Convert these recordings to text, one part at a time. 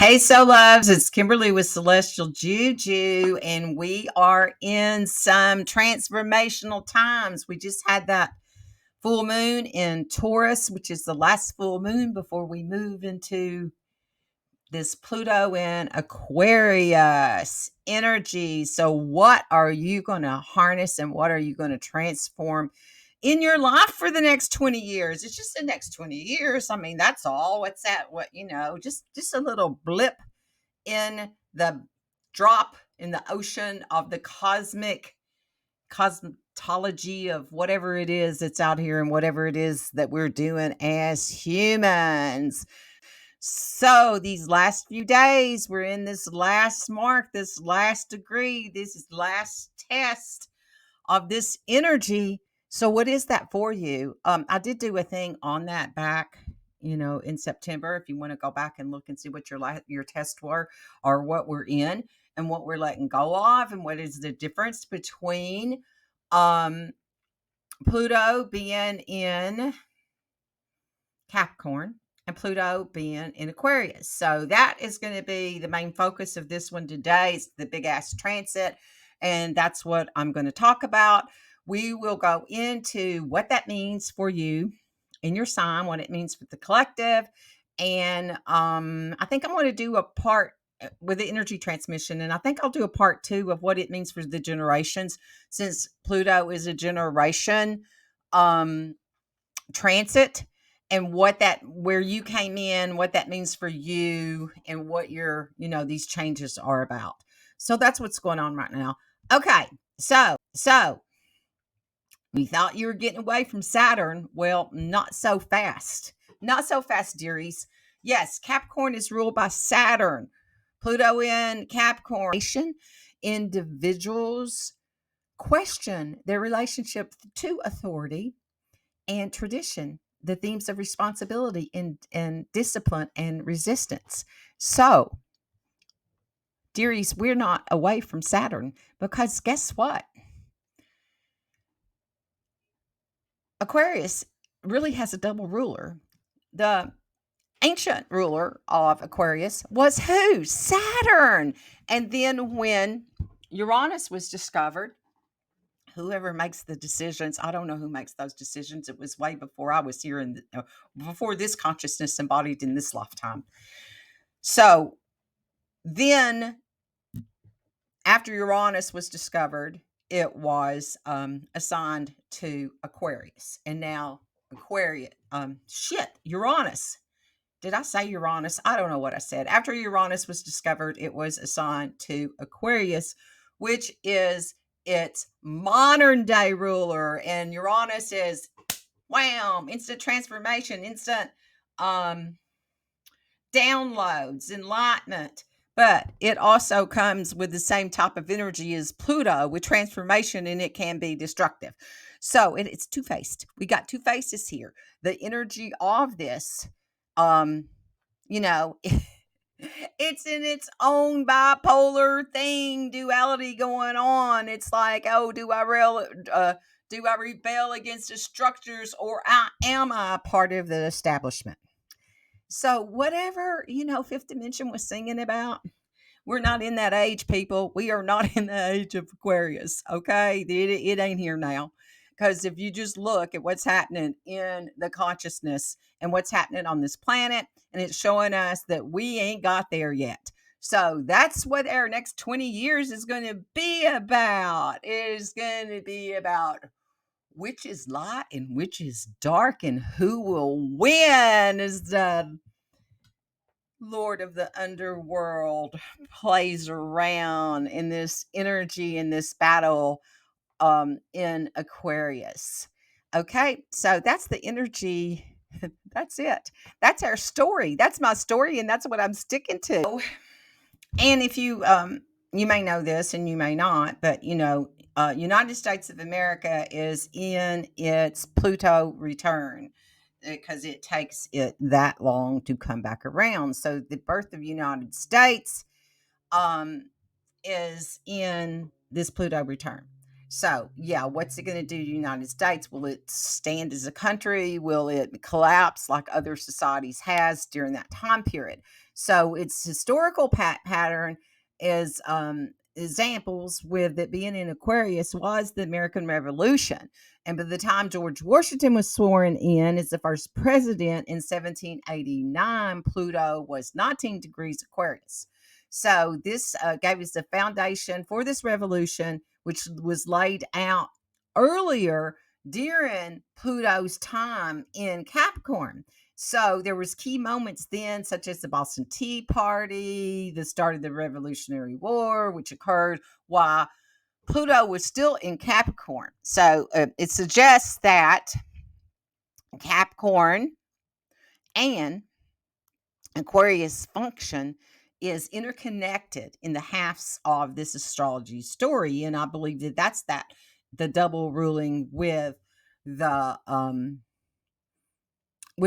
Hey, so loves, it's Kimberly with Celestial Juju, and we are in some transformational times. We just had that full moon in Taurus, which is the last full moon before we move into this Pluto in Aquarius energy. So, what are you going to harness and what are you going to transform in your life for the next 20 years? It's just the next 20 years. I mean, that's all. What's that? Just a little blip in the drop in the ocean of the cosmetology of whatever it is that's out here and whatever it is that we're doing as humans. So these last few days, we're in this last mark, this last degree, this last test of this energy. So what is that for you? I did do a thing on that back, in September. If you want to go back and look and see what your tests were, or what we're in, and what we're letting go of, and what is the difference between um, Pluto being in Capricorn and Pluto being in Aquarius. So that is going to be the main focus of this one today. It's the big ass transit, and that's what I'm going to talk about. We will go into what that means for you in your sign, what it means for the collective, and I think I'm going to do a part with the energy transmission, and I think I'll do a part two of what it means for the generations, since Pluto is a generation um, transit, and what that where you came in, what that means for you, and what these changes are about. So that's what's going on right now. Okay, so we thought you were getting away from Saturn. Well, not so fast. Not so fast, dearies. Yes, Capricorn is ruled by Saturn. Pluto in Capricorn. Individuals question their relationship to authority and tradition, the themes of responsibility and discipline and resistance. So, dearies, we're not away from Saturn, because guess what? Aquarius really has a double ruler. The ancient ruler of Aquarius was who? Saturn. And then when Uranus was discovered, whoever makes the decisions, I don't know who makes those decisions. It was way before I was here, before this consciousness embodied in this lifetime. So then, after Uranus was discovered, it was assigned to Aquarius. And now Aquarius, Uranus. Did I say Uranus? I don't know what I said. After Uranus was discovered, it was assigned to Aquarius, which is its modern day ruler. And Uranus is wham, instant transformation, instant downloads, enlightenment. But it also comes with the same type of energy as Pluto, with transformation, and it can be destructive. So it's two faced. We got two faces here. The energy of this, um, you know, it's in its own bipolar thing, duality going on. It's like, oh, do I rebel against the structures, or am I part of the establishment? So whatever, Fifth Dimension was singing about, we're not in that age, people. We are not in the age of Aquarius, okay? It ain't here now. Because if you just look at what's happening in the consciousness and what's happening on this planet, and it's showing us that we ain't got there yet. So that's what our next 20 years is going to be about. It is going to be about which is light and which is dark, and who will win as the Lord of the underworld plays around in this energy, in this battle in Aquarius. Okay, so that's the energy. That's it. That's our story. That's my story, and that's what I'm sticking to. And if you may know this and you may not, but United States of America is in its Pluto return, because it takes it that long to come back around. So the birth of United States is in this Pluto return. So, yeah, what's it going to do to the United States? Will it stand as a country? Will it collapse like other societies has during that time period? So, its historical pattern is examples with it being in Aquarius was the American Revolution. And by the time George Washington was sworn in as the first president in 1789, Pluto was 19 degrees Aquarius. So, this gave us the foundation for this revolution, which was laid out earlier during Pluto's time in Capricorn. So there was key moments then, such as the Boston Tea Party, the start of the Revolutionary War, which occurred while Pluto was still in Capricorn. So it suggests that Capricorn and Aquarius function is interconnected in the halves of this astrology story, and I believe that that's the double ruling with the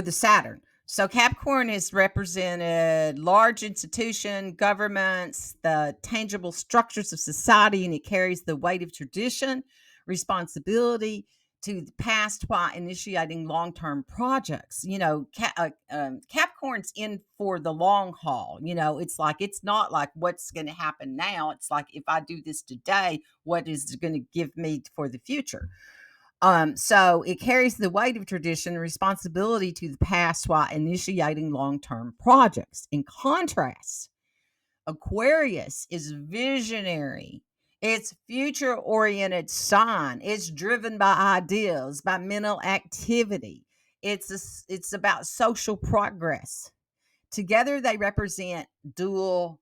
Saturn. So Capricorn is represented large institution, governments, the tangible structures of society, and it carries the weight of tradition, responsibility to the past while initiating long-term projects. Capricorn's in for the long haul. It's not like what's going to happen now. It's like, if I do this today, what is it going to give me for the future? So it carries the weight of tradition and responsibility to the past while initiating long-term projects. In contrast, Aquarius is visionary. It's future-oriented sign. It's driven by ideas, by mental activity. It's about social progress. Together, they represent dual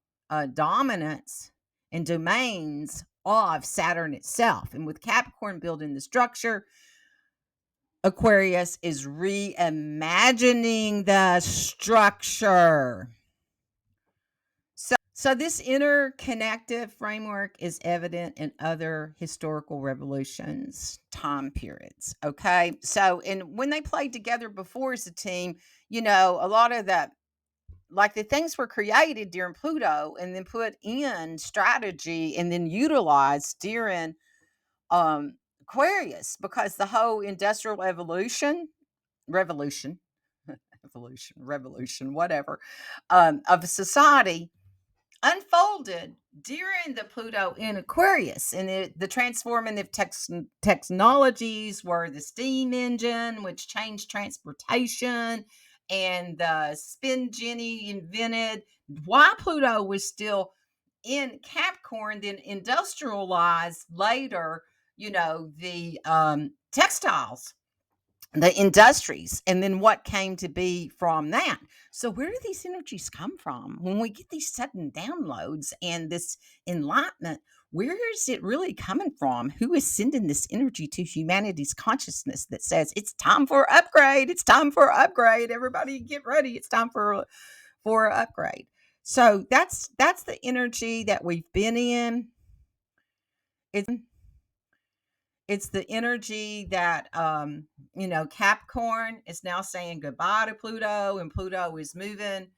dominance and domains of Saturn itself. And with Capricorn building the structure, Aquarius is reimagining the structure. So this interconnected framework is evident in other historical revolutions, time periods. Okay. So, and when they played together before as a team, a lot of that, like, the things were created during Pluto and then put in strategy and then utilized during Aquarius, because the whole industrial revolution, revolution, whatever, of society unfolded during the Pluto in Aquarius. And the transformative technologies were the steam engine, which changed transportation, and the spin jenny invented while Pluto was still in Capricorn, then industrialized later, the textiles, the industries, and then what came to be from that. So where do these energies come from when we get these sudden downloads and this enlightenment? Where is it really coming from? Who is sending this energy to humanity's consciousness that says it's time for upgrade? It's time for upgrade. Everybody get ready. It's time for upgrade. So that's the energy that we've been in. It's the energy that Capricorn is now saying goodbye to Pluto, and Pluto is moving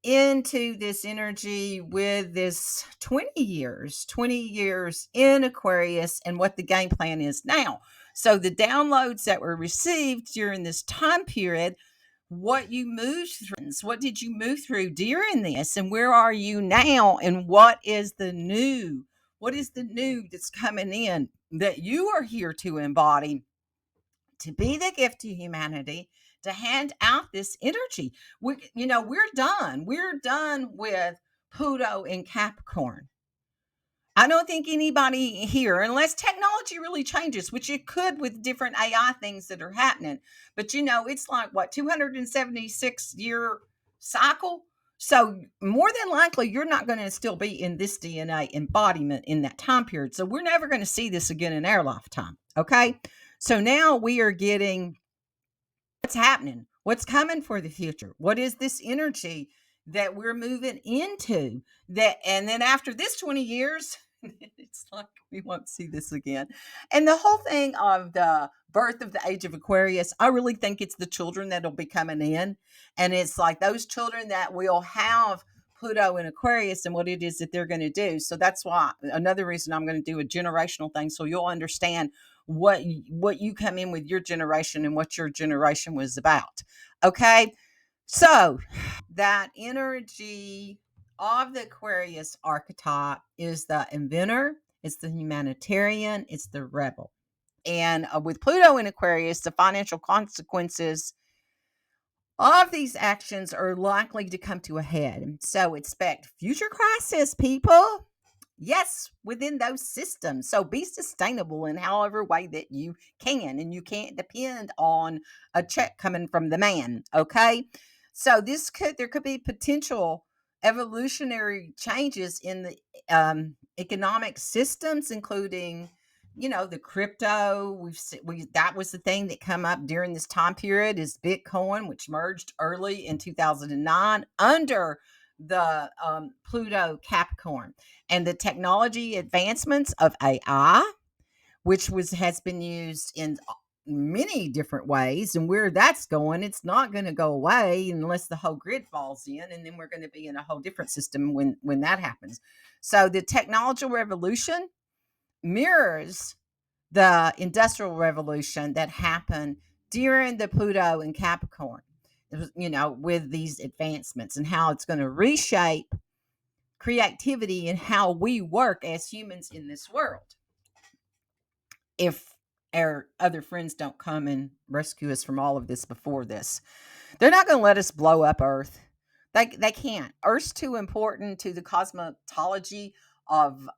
into this energy with this 20 years in Aquarius, and what the game plan is now. So the downloads that were received during this time period, what you moved through, what did you move through during this, and where are you now, and what is the new that's coming in that you are here to embody, to be the gift to humanity, to hand out this energy. We're done with Pluto in Capricorn. I don't think anybody here, unless technology really changes, which it could with different AI things that are happening. But it's like, what, 276-year cycle? So more than likely, you're not going to still be in this DNA embodiment in that time period. So we're never going to see this again in our lifetime. Okay. So now we are getting what's happening, what's coming for the future. What is this energy that we're moving into? And then after this 20 years, it's like we won't see this again. And the whole thing of the birth of the age of Aquarius, I really think it's the children that'll be coming in. And it's like those children that will have Pluto in Aquarius and what it is that they're going to do. So that's why another reason I'm going to do a generational thing, so you'll understand what you come in with your generation and what your generation was about. Okay, so that energy of the Aquarius archetype is the inventor, it's the humanitarian, it's the rebel. And with Pluto in Aquarius, the financial consequences of these actions are likely to come to a head. So expect future crisis, people. Yes, within those systems. So be sustainable in however way that you can. And you can't depend on a check coming from the man. Okay. So there could be potential evolutionary changes in the economic systems, including the crypto. That was the thing that come up during this time period is Bitcoin, which merged early in 2009 under the Pluto Capricorn, and the technology advancements of AI, which has been used in many different ways, and where that's going, it's not going to go away unless the whole grid falls in, and then we're going to be in a whole different system when that happens. So the technological revolution mirrors the industrial revolution that happened during the Pluto and Capricorn. It was, with these advancements and how it's going to reshape creativity and how we work as humans in this world. If our other friends don't come and rescue us from all of this before this, they're not going to let us blow up Earth. They can't. Earth's too important to the cosmology of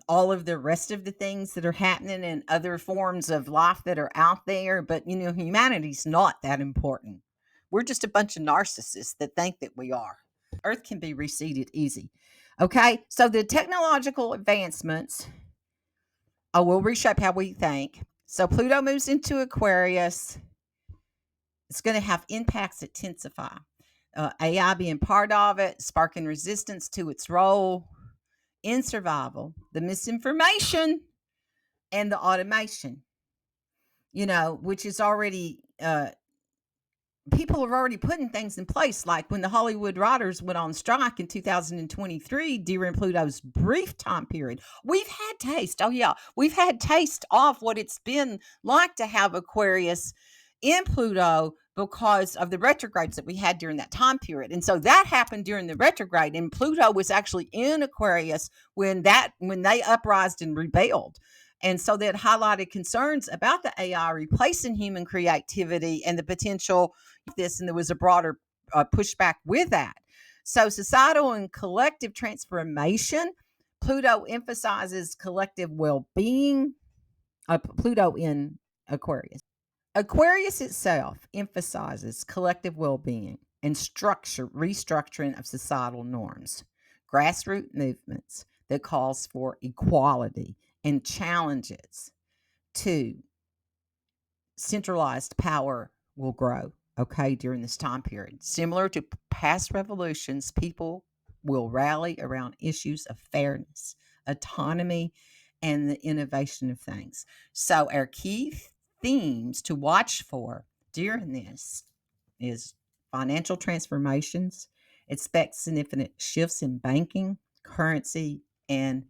all of the rest of the things that are happening and other forms of life that are out there. But, humanity's not that important. We're just a bunch of narcissists that think that we are. Earth can be reseeded easy. Okay, so the technological advancements will reshape how we think. So Pluto moves into Aquarius. It's going to have impacts that intensify. AI being part of it, sparking resistance to its role in survival, the misinformation, and the automation, which is already, people are already putting things in place. Like when the Hollywood writers went on strike in 2023 during Pluto's brief time period, we've had taste. Oh, yeah. We've had taste of what it's been like to have Aquarius in Pluto because of the retrogrades that we had during that time period. And so that happened during the retrograde, and Pluto was actually in Aquarius when they uprised and rebelled. And so that highlighted concerns about the AI replacing human creativity and the potential of this, and there was a broader pushback with that. So societal and collective transformation, Pluto emphasizes collective well-being. Pluto in Aquarius. Aquarius itself emphasizes collective well-being and restructuring of societal norms, grassroots movements that calls for equality and challenges to centralized power will grow, during this time period. Similar to past revolutions, people will rally around issues of fairness, autonomy, and the innovation of things. So our key themes to watch for during this is financial transformations. Expect significant shifts in banking, currency, and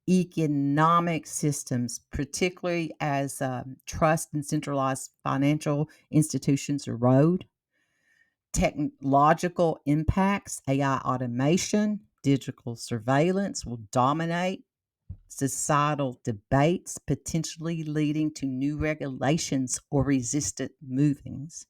economic systems, particularly as trust and centralized financial institutions erode. Technological impacts, AI automation, digital surveillance will dominate societal debates, potentially leading to new regulations or resistant movements.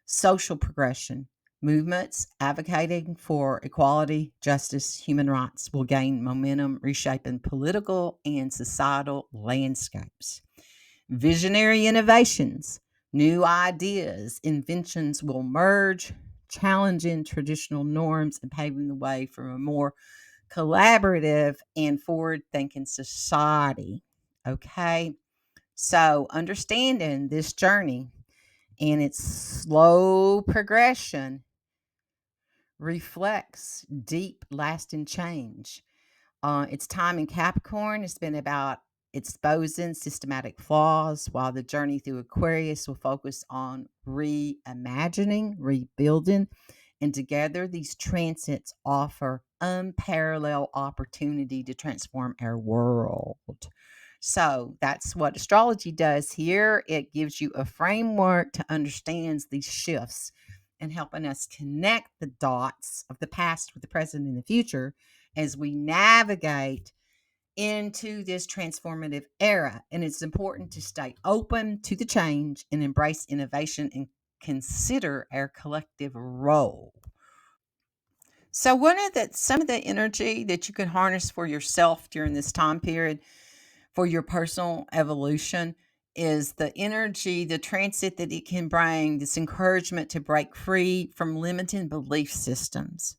Social progression, movements advocating for equality, justice, human rights will gain momentum, reshaping political and societal landscapes. Visionary innovations, new ideas, inventions will merge, challenging traditional norms and paving the way for a more collaborative and forward-thinking society. Okay, so understanding this journey and its slow progression reflects deep, lasting change. Its time in Capricorn has been about exposing systematic flaws, while the journey through Aquarius will focus on reimagining, rebuilding, And together, these transits offer unparalleled opportunity to transform our world. So that's what astrology does here. It gives you a framework to understand these shifts and helping us connect the dots of the past with the present and the future as we navigate into this transformative era. And it's important to stay open to the change and embrace innovation and consider our collective role. So some of the energy that you can harness for yourself during this time period for your personal evolution is the energy, the transit that it can bring, this encouragement to break free from limiting belief systems.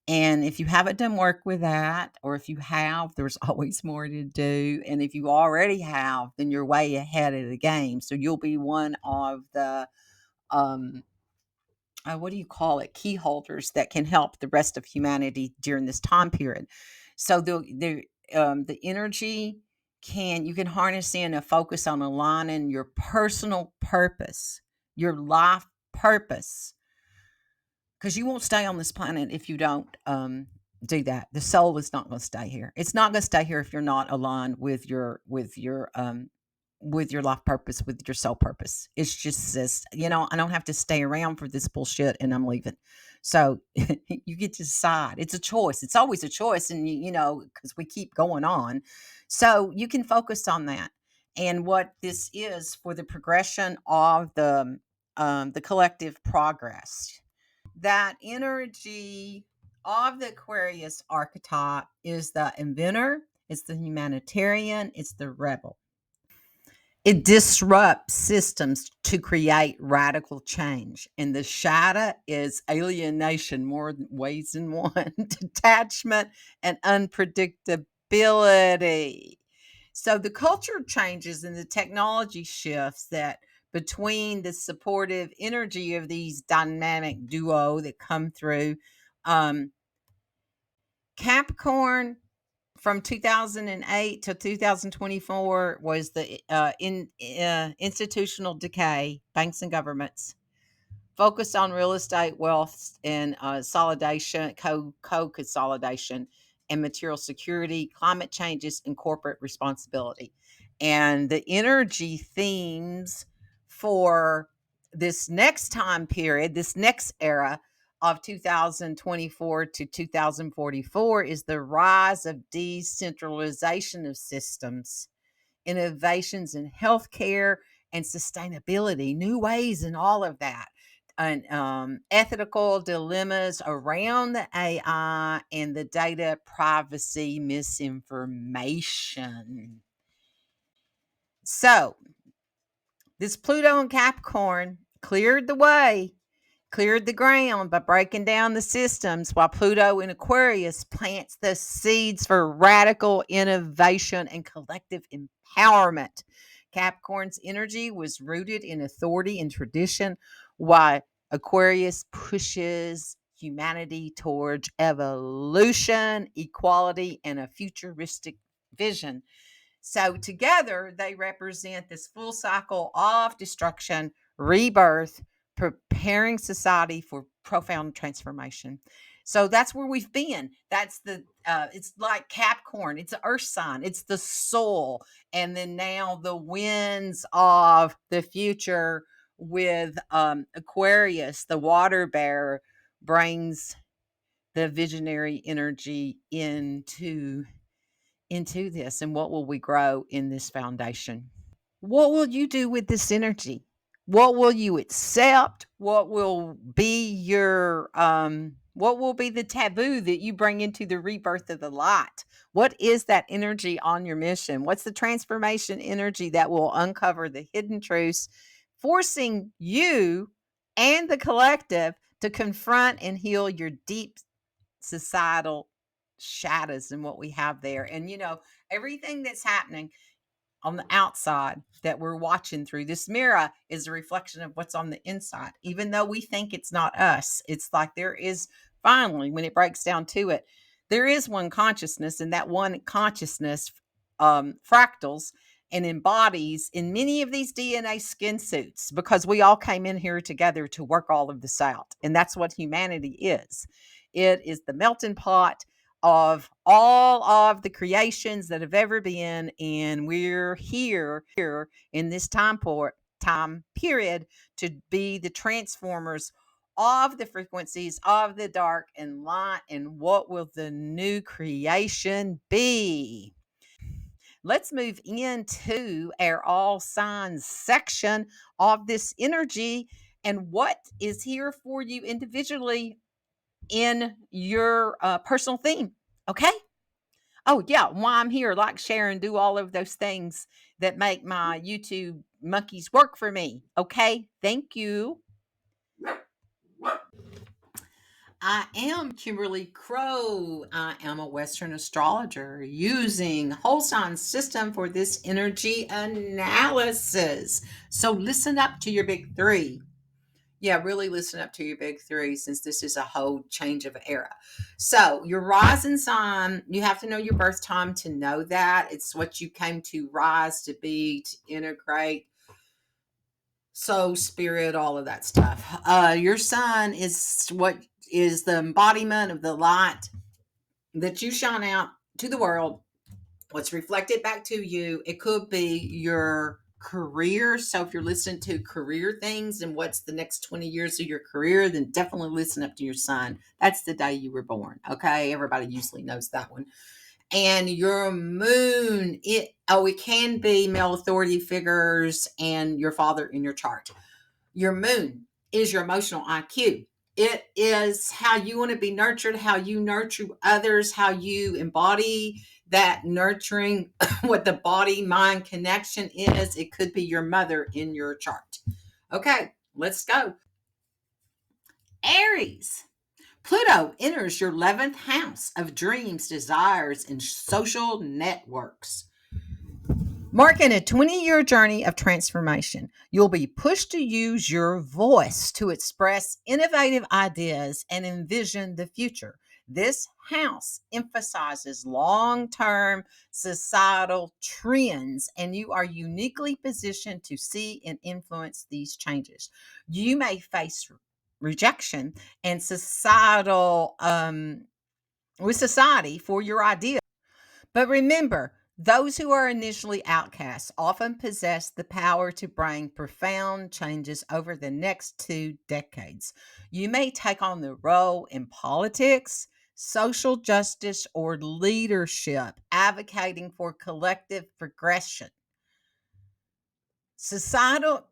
And if you haven't done work with that, or if you have, there's always more to do. And if you already have, then you're way ahead of the game. So you'll be one of the, um, what do you call it, key holders that can help the rest of humanity during this time period. So the energy you can harness in a focus on aligning your personal purpose, your life purpose, because you won't stay on this planet if you don't do that. The soul is not going to stay here. It's not going to stay here if you're not aligned with your life purpose, with your soul purpose. It's just this, I don't have to stay around for this bullshit and I'm leaving. So you get to decide. It's a choice. It's always a choice, and because we keep going on, so you can focus on that and what this is for the progression of the collective progress. That energy of the Aquarius archetype is the inventor, it's the humanitarian, it's the rebel. It disrupts systems to create radical change. And the shadow is alienation, more ways than one, detachment, and unpredictability. So the culture changes and the technology shifts that between the supportive energy of these dynamic duo that come through. Capricorn from 2008 to 2024 was the institutional decay, banks and governments, focused on real estate, wealth, and consolidation, co-consolidation, and material security, climate changes, and corporate responsibility. And the energy themes for this next time period, this next era of 2024 to 2044 is the rise of decentralization of systems, innovations in healthcare and sustainability, new ways in all of that, and ethical dilemmas around the AI and the data privacy misinformation. So, this Pluto and Capricorn cleared the way, cleared the ground by breaking down the systems, while Pluto in Aquarius plants the seeds for radical innovation and collective empowerment. Capricorn's energy was rooted in authority and tradition, while Aquarius pushes humanity towards evolution, equality, and a futuristic vision. So together, they represent this full cycle of destruction, rebirth, preparing society for profound transformation. So that's where we've been. That's it's like Capricorn. It's an earth sign. It's the soul. And then now the winds of the future with Aquarius, the water bearer, brings the visionary energy into this. And what will we grow in this foundation? What will you do with this energy? What will you accept? What will be the taboo that you bring into the rebirth of the light? What is that energy on your mission? What's the transformation energy that will uncover the hidden truths, forcing you and the collective to confront and heal your deep societal shadows and what we have there? And everything that's happening on the outside that we're watching through this mirror is a reflection of what's on the inside. Even though we think it's not us, it's like there is, finally, when it breaks down to it, there is one consciousness, and that one consciousness fractals and embodies in many of these DNA skin suits, because we all came in here together to work all of this out. And that's what humanity is. It is the melting pot of all of the creations that have ever been. And we're here in this time period to be the transformers of the frequencies of the dark and light. And what will the new creation be? Let's move into our all signs section of this energy and what is here for you individually in your personal theme. Okay. Oh, yeah. While I'm here, like, share, and do all of those things that make my YouTube monkeys work for me. Okay. Thank you. I am Kimberly Crow. I am a Western astrologer using whole sign system for this energy analysis. So listen up to your big three. Yeah, really listen up to your big three, since this is a whole change of era. So your rising sign, you have to know your birth time to know that. It's what you came to rise to be, to integrate soul, spirit, all of that stuff. Your sun is what is the embodiment of the light that you shine out to the world, what's reflected back to you. It could be your career. So if you're listening to career things and what's the next 20 years of your career, then definitely listen up to your sun. That's the day you were born. Okay. Everybody usually knows that one. And your moon, it can be male authority figures and your father in your chart. Your moon is your emotional IQ. It is how you want to be nurtured, how you nurture others, how you embody that nurturing, what the body mind connection is. It could be your mother in your chart. Okay, let's go. Aries. Pluto enters your 11th house of dreams, desires, and social networks. Marking a 20-year journey of transformation, you'll be pushed to use your voice to express innovative ideas and envision the future. This house emphasizes long-term societal trends, and you are uniquely positioned to see and influence these changes. You may face rejection and with society for your ideas. But remember, those who are initially outcasts often possess the power to bring profound changes over the next 2 decades. You may take on the role in politics, social justice, or leadership, advocating for collective progression. Social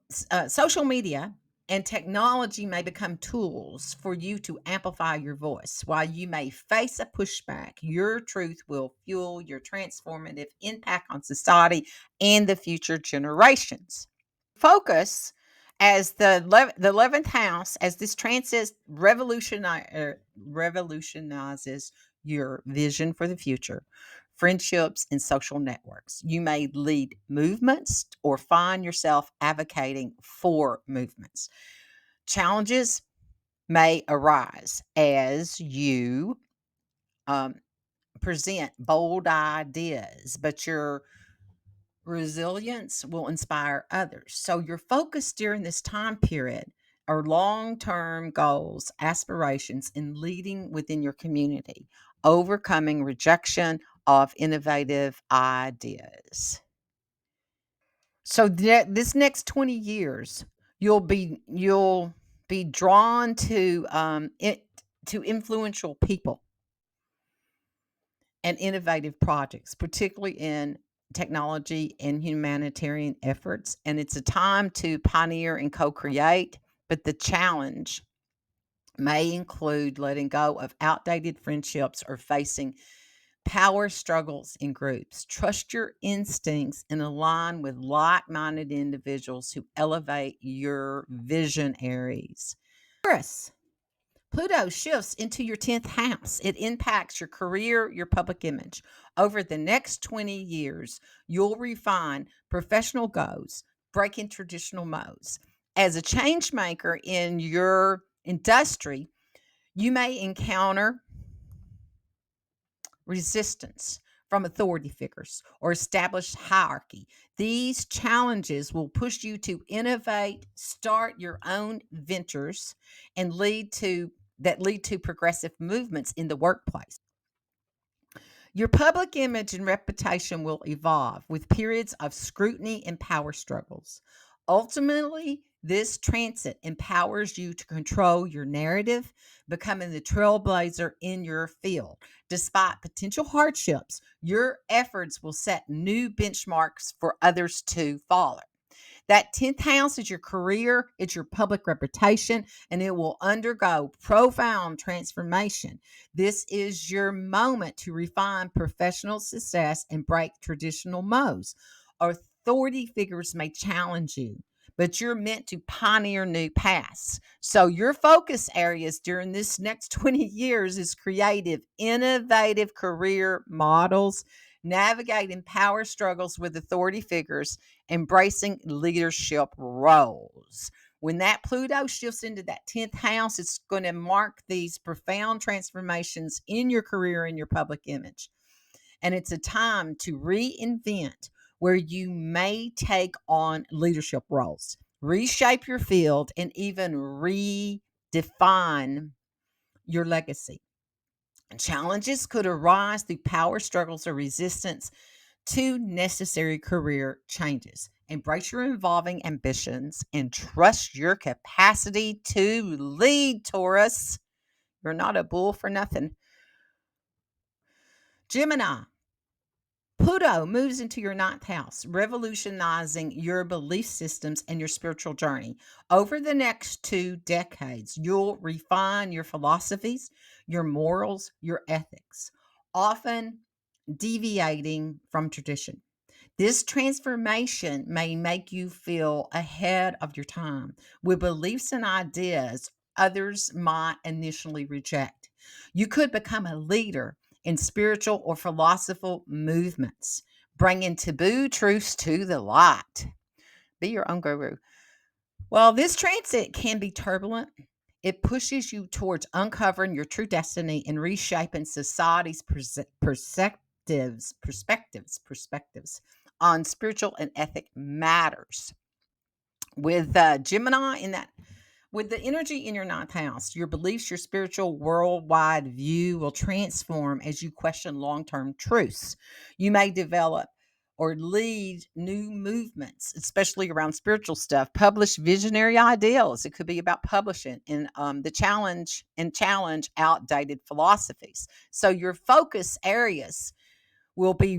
media and technology may become tools for you to amplify your voice. While you may face a pushback, your truth will fuel your transformative impact on society and the future generations. Focus as the 11th house, as this transit revolutionizes your vision for the future, friendships, and social networks. You may lead movements or find yourself advocating for movements. Challenges may arise as you present bold ideas, but your resilience will inspire others. So, your focus during this time period are long term goals, aspirations, and leading within your community, overcoming rejection of innovative ideas. So, this next 20 years, you'll be drawn to influential people and innovative projects, particularly in technology and humanitarian efforts. And it's a time to pioneer and co create, but the challenge may include letting go of outdated friendships or facing power struggles in groups. Trust your instincts and align with like minded individuals who elevate your visionaries. Taurus. Pluto shifts into your 10th house. It impacts your career, your public image. Over the next 20 years, you'll refine professional goals, breaking traditional modes. As a change maker in your industry, you may encounter resistance from authority figures or established hierarchy. These challenges will push you to innovate, start your own ventures, and lead to progressive movements in the workplace. Your public image and reputation will evolve with periods of scrutiny and power struggles. Ultimately, this transit empowers you to control your narrative, becoming the trailblazer in your field. Despite potential hardships, your efforts will set new benchmarks for others to follow. That 10th house is your career, it's your public reputation, and it will undergo profound transformation. This is your moment to refine professional success and break traditional modes. Authority figures may challenge you, but you're meant to pioneer new paths. So, your focus areas during this next 20 years is creative, innovative career models, navigating power struggles with authority figures, embracing leadership roles. When that Pluto shifts into that 10th house, it's going to mark these profound transformations in your career and your public image. And it's a time to reinvent where you may take on leadership roles, reshape your field, and even redefine your legacy. Challenges could arise through power struggles or resistance to necessary career changes. Embrace your evolving ambitions and trust your capacity to lead, Taurus. You're not a bull for nothing. Gemini, Pluto moves into your ninth house, revolutionizing your belief systems and your spiritual journey. Over the next 2 decades, you'll refine your philosophies, your morals, your ethics, often deviating from tradition. This transformation may make you feel ahead of your time with beliefs and ideas others might initially reject. You could become a leader in spiritual or philosophical movements, bringing taboo truths to the light. Be your own guru. Well, this transit can be turbulent. It pushes you towards uncovering your true destiny and reshaping society's perspectives on spiritual and ethic matters. With Gemini in that, with the energy in your ninth house, your beliefs, your spiritual worldwide view will transform as you question long term truths. You may develop or lead new movements, especially around spiritual stuff, publish visionary ideals. It could be about publishing and challenge outdated philosophies. So your focus areas will be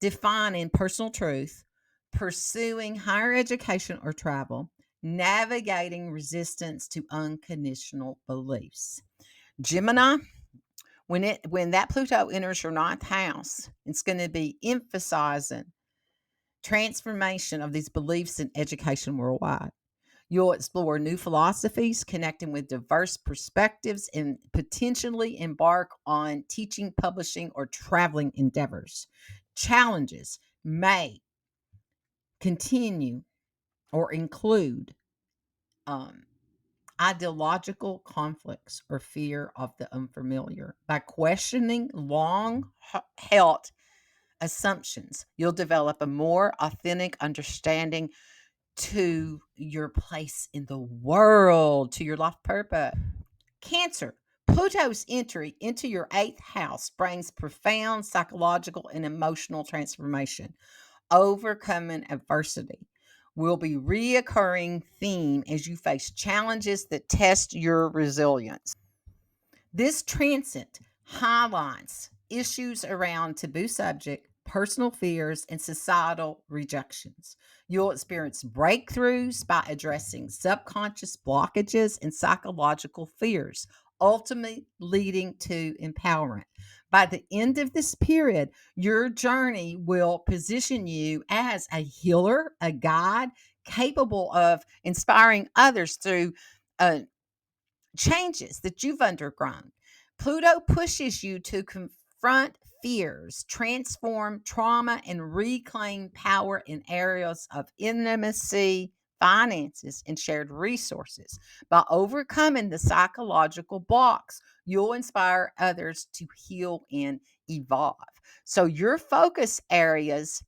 redefining personal truth, pursuing higher education or travel, navigating resistance to unconditional beliefs. Gemini, when that Pluto enters your ninth house, it's going to be emphasizing transformation of these beliefs in education worldwide. You'll explore new philosophies, connecting with diverse perspectives, and potentially embark on teaching, publishing, or traveling endeavors. Challenges may continue or include ideological conflicts or fear of the unfamiliar. By questioning long held assumptions, you'll develop a more authentic understanding to your place in the world, to your life purpose. Cancer, Pluto's entry into your eighth house brings profound psychological and emotional transformation. Overcoming adversity will be reoccurring theme as you face challenges that test your resilience. This transit highlights issues around taboo subject, personal fears, and societal rejections. You'll experience breakthroughs by addressing subconscious blockages and psychological fears, ultimately leading to empowerment. By the end of this period, your journey will position you as a healer, a guide, capable of inspiring others through uh, changes that you've undergone. Pluto pushes you to confront fears, transform trauma, and reclaim power in areas of intimacy, finances, and shared resources. By overcoming the psychological blocks, you'll inspire others to heal and evolve. So, your focus areas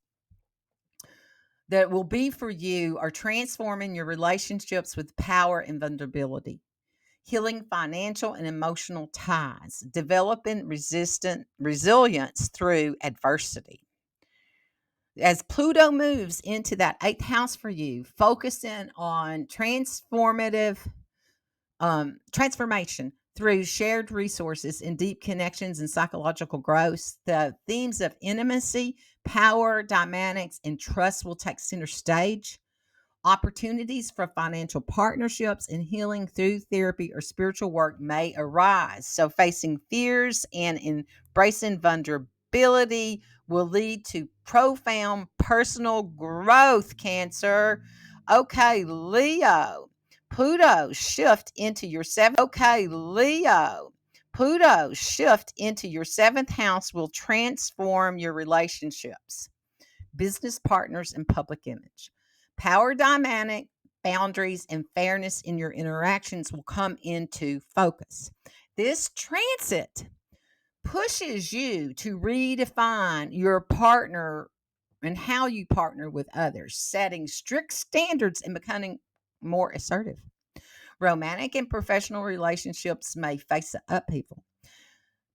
that will be for you are transforming your relationships with power and vulnerability, healing financial and emotional ties, developing resilience through adversity. As Pluto moves into that eighth house for you, focusing on transformation through shared resources and deep connections and psychological growth. The themes of intimacy, power, dynamics, and trust will take center stage. Opportunities for financial partnerships and healing through therapy or spiritual work may arise. So, facing fears and embracing vulnerability will lead to profound personal growth, Cancer. Okay, Leo. Pluto shift into your seventh. Okay, Leo. Pluto shift into your seventh house will transform your relationships, business partners, and public image. Power dynamic, boundaries, and fairness in your interactions will come into focus. This transit pushes you to redefine your partner and how you partner with others, setting strict standards and becoming more assertive. Romantic and professional relationships may face upheaval,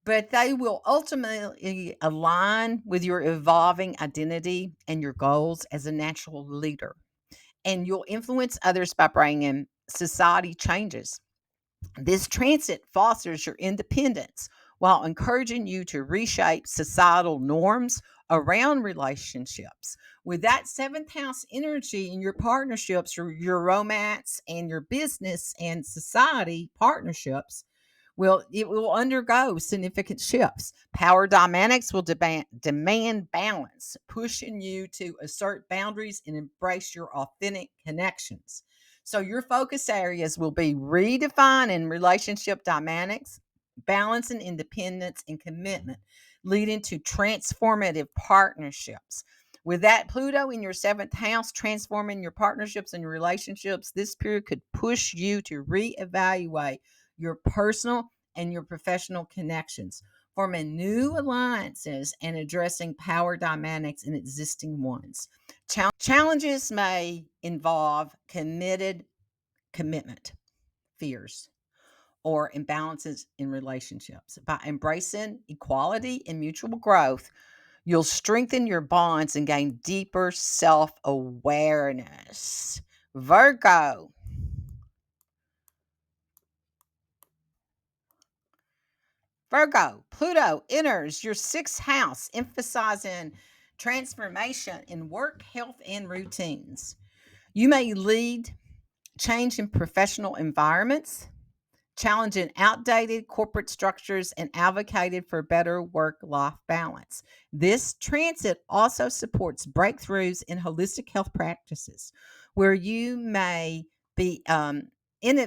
but they will ultimately align with your evolving identity and your goals as a natural leader. And you'll influence others by bringing society changes. This transit fosters your independence while encouraging you to reshape societal norms around relationships. With that seventh house energy in your partnerships, your romance, and your business and society partnerships, it will undergo significant shifts. Power dynamics will demand balance, pushing you to assert boundaries and embrace your authentic connections. So your focus areas will be redefining relationship dynamics, balancing independence and commitment, leading to transformative partnerships. With that Pluto in your seventh house, transforming your partnerships and your relationships, this period could push you to reevaluate your personal and your professional connections, forming new alliances and addressing power dynamics in existing ones. Challenges may involve commitment, fears, or imbalances in relationships. By embracing equality and mutual growth, you'll strengthen your bonds and gain deeper self awareness. Virgo. Virgo, Pluto enters your sixth house, emphasizing transformation in work, health, and routines. You may lead change in professional environments, challenging outdated corporate structures, and advocated for better work life balance. This transit also supports breakthroughs in holistic health practices, where you may be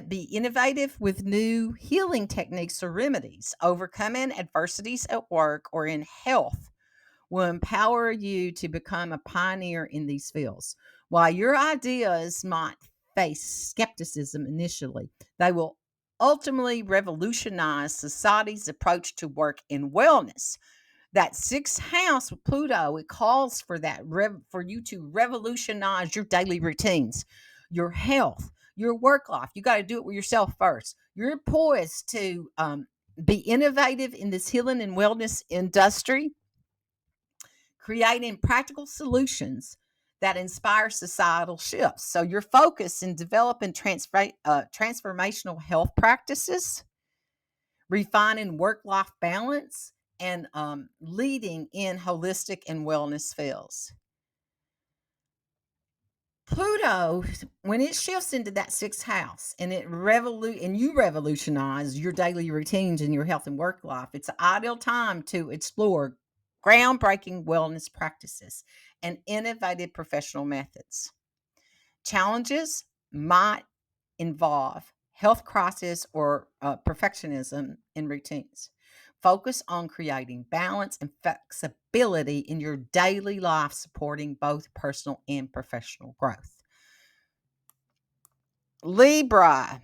be innovative with new healing techniques or remedies. Overcoming adversities at work or in health will empower you to become a pioneer in these fields. While your ideas might face skepticism initially, they will ultimately revolutionize society's approach to work and wellness. That sixth house with Pluto, it calls for for you to revolutionize your daily routines, your health, your work life. You got to do it with yourself first. You're poised to be innovative in this healing and wellness industry, creating practical solutions that inspire societal shifts. So your focus in developing transformational health practices, refining work-life balance, and leading in holistic and wellness fields. Pluto, when it shifts into that sixth house and you revolutionize your daily routines and your health and work life, it's an ideal time to explore groundbreaking wellness practices and innovative professional methods. Challenges might involve health crisis or perfectionism in routines. Focus on creating balance and flexibility in your daily life, supporting both personal and professional growth. Libra.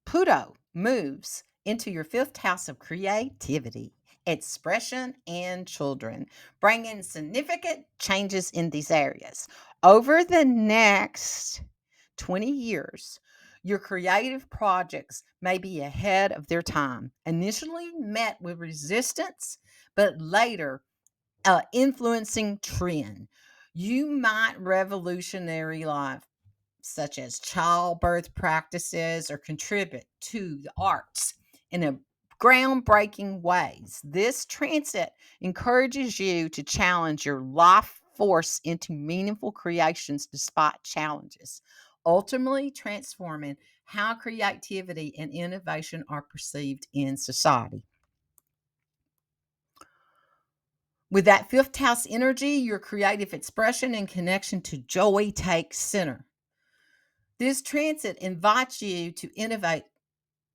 Pluto moves into your fifth house of creativity, expression, and children, bringing significant changes in these areas. Over the next 20 years, your creative projects may be ahead of their time, initially met with resistance, but later influencing trend. You might revolutionary life such as childbirth practices or contribute to the arts in a groundbreaking ways. This transit encourages you to challenge your life force into meaningful creations despite challenges, ultimately transforming how creativity and innovation are perceived in society. With that fifth house energy, your creative expression and connection to joy takes center. This transit invites you to innovate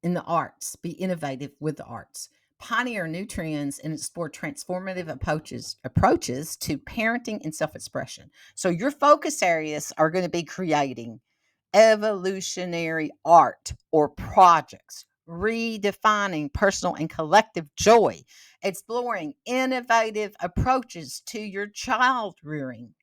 in the arts, be innovative with the arts, pioneer new trends, and explore transformative approaches to parenting and self expression. So, your focus areas are going to be creating evolutionary art or projects, redefining personal and collective joy, exploring innovative approaches to your child rearing,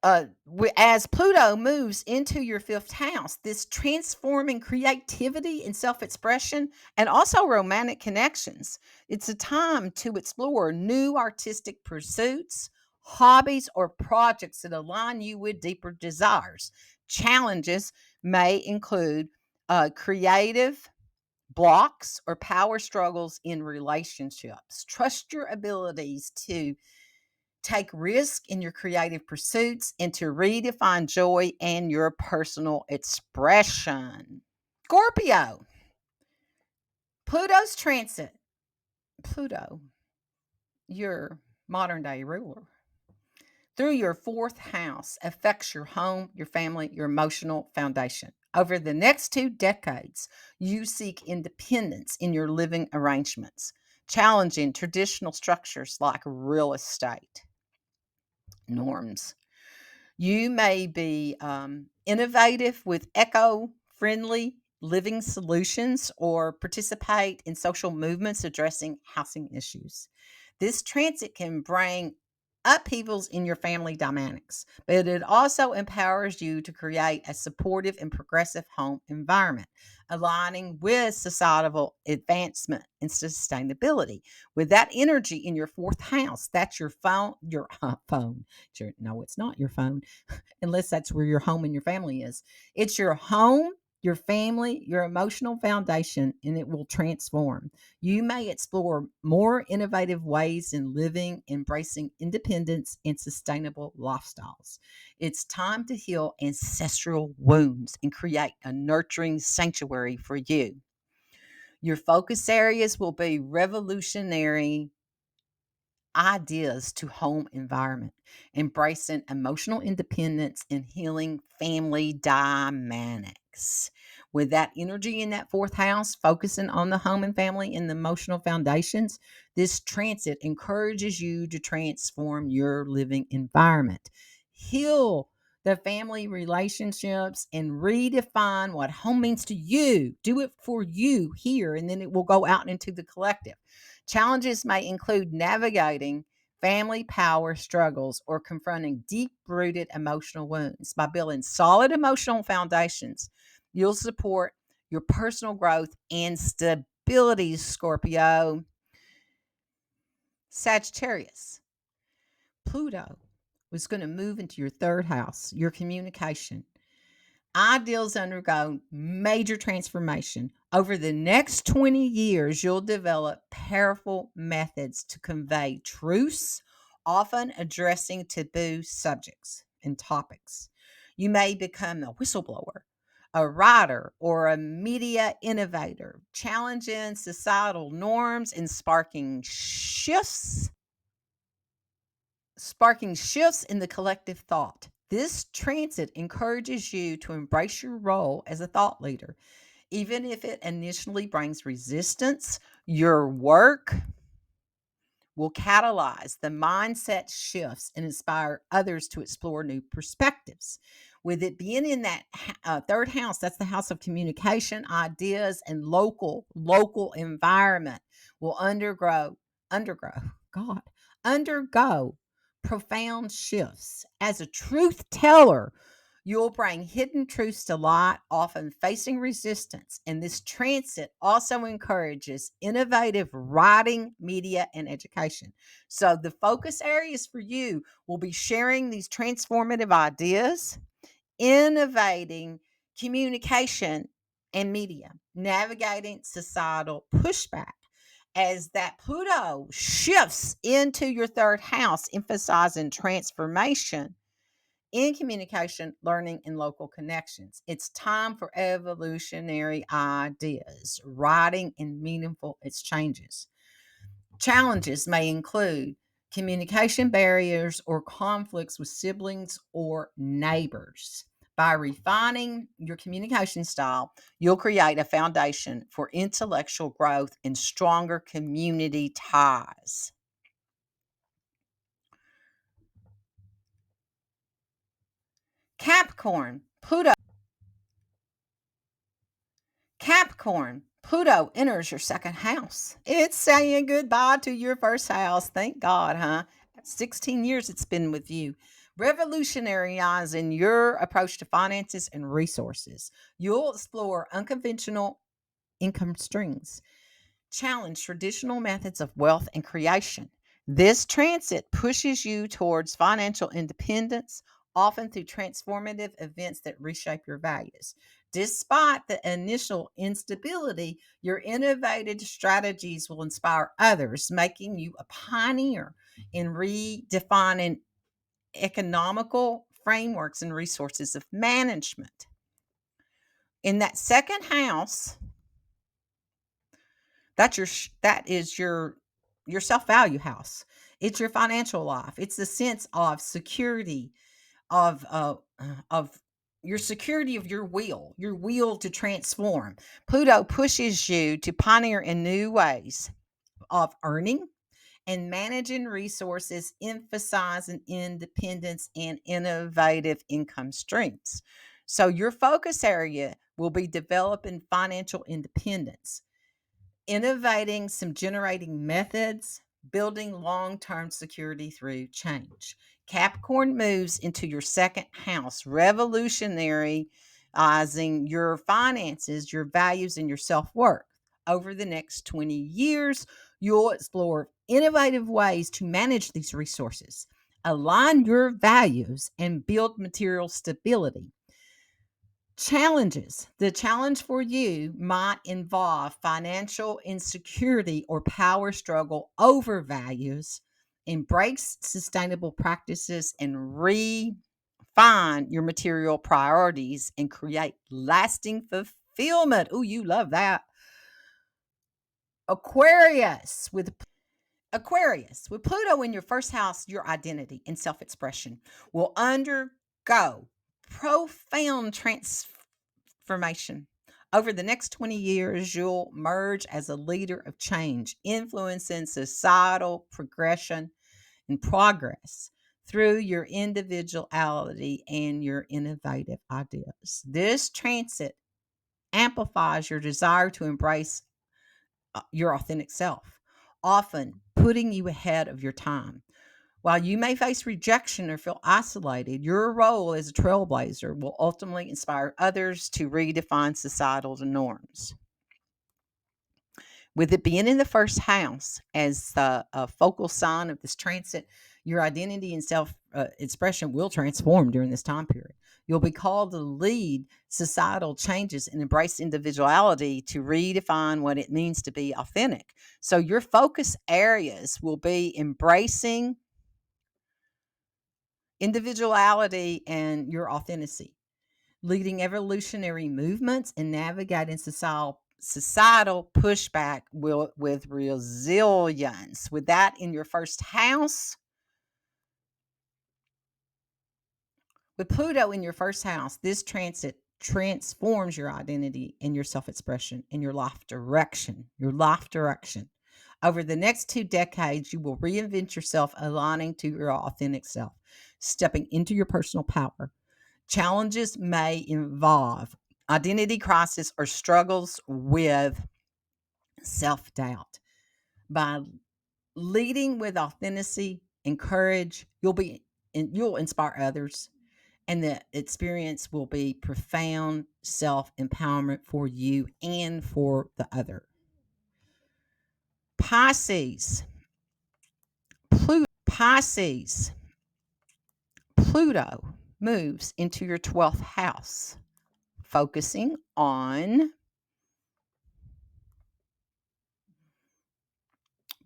as Pluto moves into your fifth house, this transforming creativity and self expression and also romantic connections. It's a time to explore new artistic pursuits, hobbies, or projects that align you with deeper desires. Challenges may include creative blocks or power struggles in relationships. Trust your abilities to take risk in your creative pursuits and to redefine joy and your personal expression. Scorpio, Pluto's transit. Pluto, your modern day ruler, through your fourth house affects your home, your family, your emotional foundation. Over the next 2 decades, you seek independence in your living arrangements, challenging traditional structures like real estate norms. You may be innovative with eco friendly living solutions or participate in social movements addressing housing issues. This transit can bring upheavals in your family dynamics, but it also empowers you to create a supportive and progressive home environment, aligning with societal advancement and sustainability. With that energy in your fourth house, that's your phone, phone. Sure, no, it's not your phone unless that's where your home and your family is. It's your home, your family, your emotional foundation, and it will transform. You may explore more innovative ways in living, embracing independence and sustainable lifestyles. It's time to heal ancestral wounds and create a nurturing sanctuary for you. Your focus areas will be revolutionary ideas to home environment, embracing emotional independence and healing family dynamics. With that energy in that fourth house, focusing on the home and family and the emotional foundations, this transit encourages you to transform your living environment, heal the family relationships, and redefine what home means to you. Do it for you here, and then it will go out into the collective. Challenges may include navigating family power struggles or confronting deep rooted emotional wounds. By building solid emotional foundations, you'll support your personal growth and stability, Scorpio. Sagittarius, Pluto was going to move into your third house, your communication. Ideals undergo major transformation. Over the next 20 years, you'll develop powerful methods to convey truths, often addressing taboo subjects and topics. You may become a whistleblower, a writer, or a media innovator, challenging societal norms and sparking shifts in the collective thought. This transit encourages you to embrace your role as a thought leader. Even if it initially brings resistance, your work will catalyze the mindset shifts and inspire others to explore new perspectives. With it being in that third house, that's the house of communication, ideas, and local environment will undergo, God, undergo profound shifts. As a truth teller, you'll bring hidden truths to light, often facing resistance. And this transit also encourages innovative writing, media, and education. So the focus areas for you will be sharing these transformative ideas, innovating communication and media, navigating societal pushback. As that Pluto shifts into your third house, emphasizing transformation in communication, learning, and local connections. It's time for evolutionary ideas, writing, and meaningful exchanges. Challenges may include communication barriers or conflicts with siblings or neighbors. By refining your communication style, you'll create a foundation for intellectual growth and stronger community ties. Capricorn, Pluto enters your second house. It's saying goodbye to your first house. Thank God, huh? 16 years it's been with you. Revolutionizing your approach to finances and resources. You'll explore unconventional income streams, challenge traditional methods of wealth and creation. This transit pushes you towards financial independence, often through transformative events that reshape your values. Despite the initial instability, your innovative strategies will inspire others, making you a pioneer in redefining economical frameworks and resources of management. In that second house, that is your self-value house. It's your financial life. It's the sense of security of your security of your will to transform. Pluto pushes you to pioneer in new ways of earning and managing resources, emphasizing independence and innovative income streams. So your focus area will be developing financial independence, innovating some generating methods, building long term security through change. Capricorn moves into your second house, revolutionarizing your finances, your values, and your self worth. Over the next 20 years, you'll explore innovative ways to manage these resources, align your values, and build material stability. Challenges. The challenge for you might involve financial insecurity or power struggle over values. Embrace sustainable practices and refine your material priorities and create lasting fulfillment. Oh, you love that. Aquarius with Pluto in your first house, your identity and self expression will undergo profound transformation. Over the next 20 years, you'll merge as a leader of change, influencing societal progression and progress through your individuality and your innovative ideas. This transit amplifies your desire to embrace your authentic self, often putting you ahead of your time. While you may face rejection or feel isolated, your role as a trailblazer will ultimately inspire others to redefine societal norms. With it being in the first house as the focal sign of this transit, your identity and self expression will transform during this time period. You'll be called to lead societal changes and embrace individuality to redefine what it means to be authentic. So, your focus areas will be embracing individuality and your authenticity, leading evolutionary movements and navigating societal pushback with resilience. With that in your first house, with Pluto in your first house, this transit transforms your identity and your self expression and your life direction. Your life direction. Over the next 2 decades, you will reinvent yourself, aligning to your authentic self, stepping into your personal power, Challenges may involve identity crisis or struggles with self-doubt. By leading with authenticity and courage, you'll inspire others, and the experience will be profound self-empowerment for you and for the other. Pisces, Pisces, Pluto moves into your 12th house, focusing on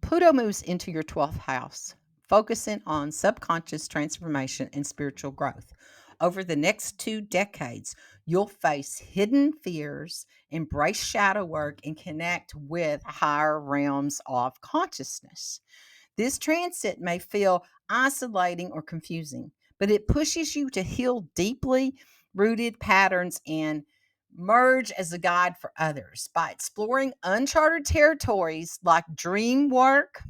Pluto moves into your 12th house, focusing on subconscious transformation and spiritual growth. Over the next 2 decades, you'll face hidden fears, embrace shadow work, and connect with higher realms of consciousness. This transit may feel isolating or confusing, but it pushes you to heal deeply rooted patterns and merge as a guide for others. By exploring uncharted territories like dream work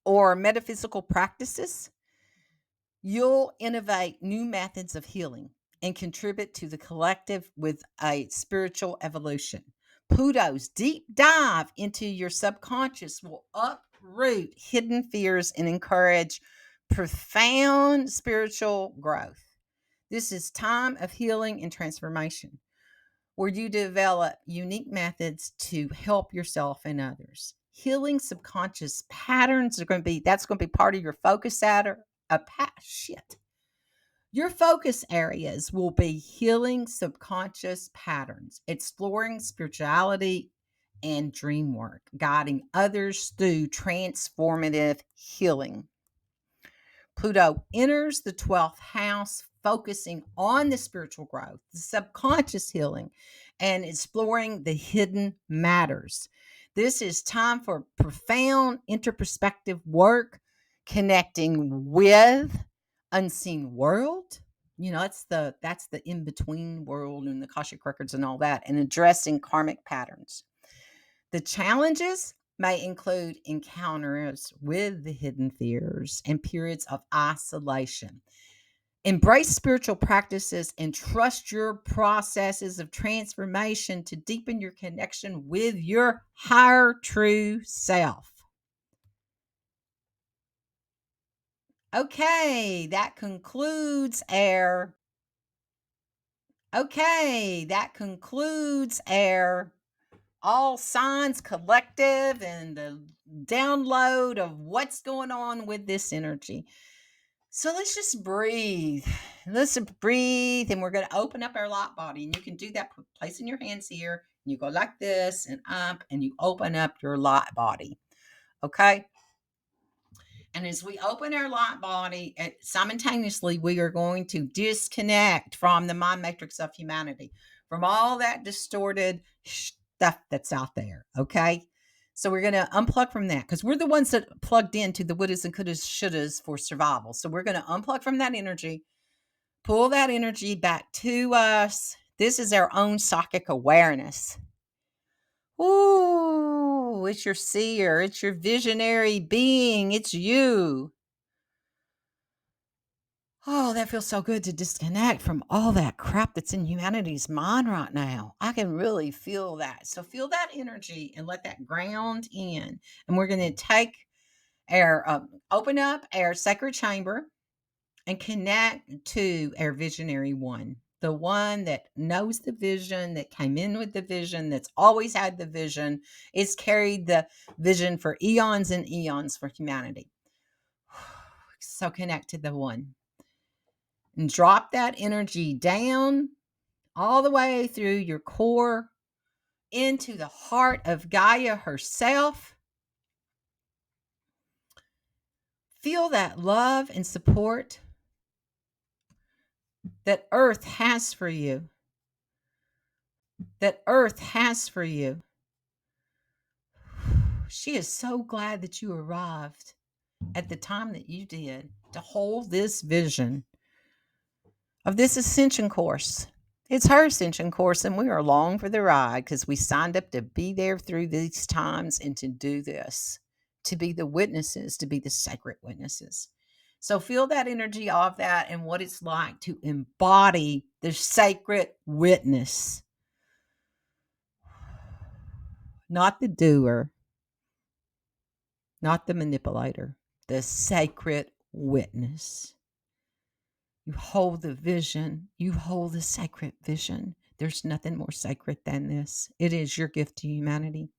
or metaphysical practices, you'll innovate new methods of healing and contribute to the collective with a spiritual evolution. Pluto's deep dive into your subconscious will uproot hidden fears and encourage profound spiritual growth. This is time of healing and transformation, where you develop unique methods to help yourself and others. Healing subconscious patterns are going to be that's going to be part of your focus shit. Your focus areas will be healing subconscious patterns, exploring spirituality and dream work, guiding others through transformative healing. Pluto enters the 12th house, focusing on the spiritual growth, the subconscious healing, and exploring the hidden matters. This is time for profound interperspective work, connecting with unseen world. That's the in between world and the Akashic records and all that, and addressing karmic patterns. The challenges may include encounters with the hidden fears and periods of isolation. Embrace spiritual practices and trust your processes of transformation to deepen your connection with your higher true self. Okay, that concludes our all signs collective and the download of what's going on with this energy. So let's just breathe. Let's breathe, and we're going to open up our light body. And you can do that placing your hands here. And you go like this and up, and you open up your light body. Okay? And as we open our light body, simultaneously, we are going to disconnect from the mind matrix of humanity, from all that distorted stuff that's out there. Okay. So we're going to unplug from that because we're the ones that plugged into the wouldas and couldas, shouldas for survival. So we're going to unplug from that energy, pull that energy back to us. This is our own psychic awareness. Ooh, it's your seer. It's your visionary being. It's you. Oh, that feels so good to disconnect from all that crap that's in humanity's mind right now. I can really feel that. So feel that energy and let that ground in. And we're going to take open up our sacred chamber and connect to our visionary one, the one that knows the vision, that came in with the vision, that's always had the vision, it's carried the vision for eons and eons for humanity. So connect to the one. And drop that energy down all the way through your core into the heart of Gaia herself. Feel that love and support that Earth has for you. That Earth has for you. She is so glad that you arrived at the time that you did to hold this vision of this ascension course. It's her ascension course, and we are along for the ride because we signed up to be there through these times and to do this, to be the witnesses, to be the sacred witnesses. So feel that energy of that and what it's like to embody the sacred witness, not the doer, not the manipulator, the sacred witness. You hold the vision. You hold the sacred vision. There's nothing more sacred than this. It is your gift to humanity.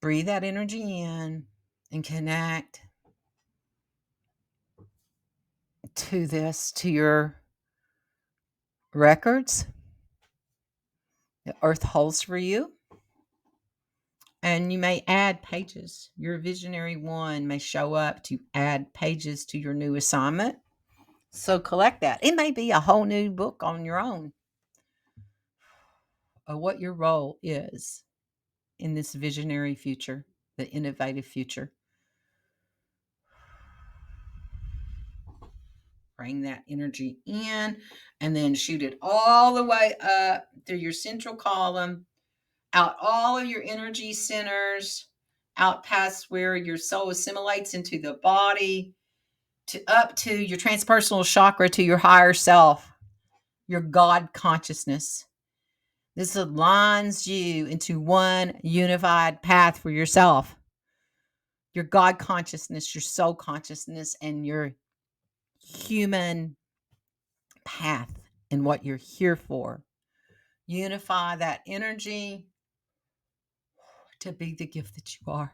Breathe that energy in and connect to this, to your records the earth holds for you. And you may add pages. Your visionary one may show up to add pages to your new assignment. So collect that. It may be a whole new book on your own of what your role is in this visionary future, the innovative future. Bring that energy in and then shoot it all the way up through your central column, out all of your energy centers, out past where your soul assimilates into the body, to up to your transpersonal chakra, to your higher self, your God consciousness. This aligns you into one unified path for yourself. Your God consciousness, your soul consciousness, and your human path and what you're here for. Unify that energy to be the gift that you are.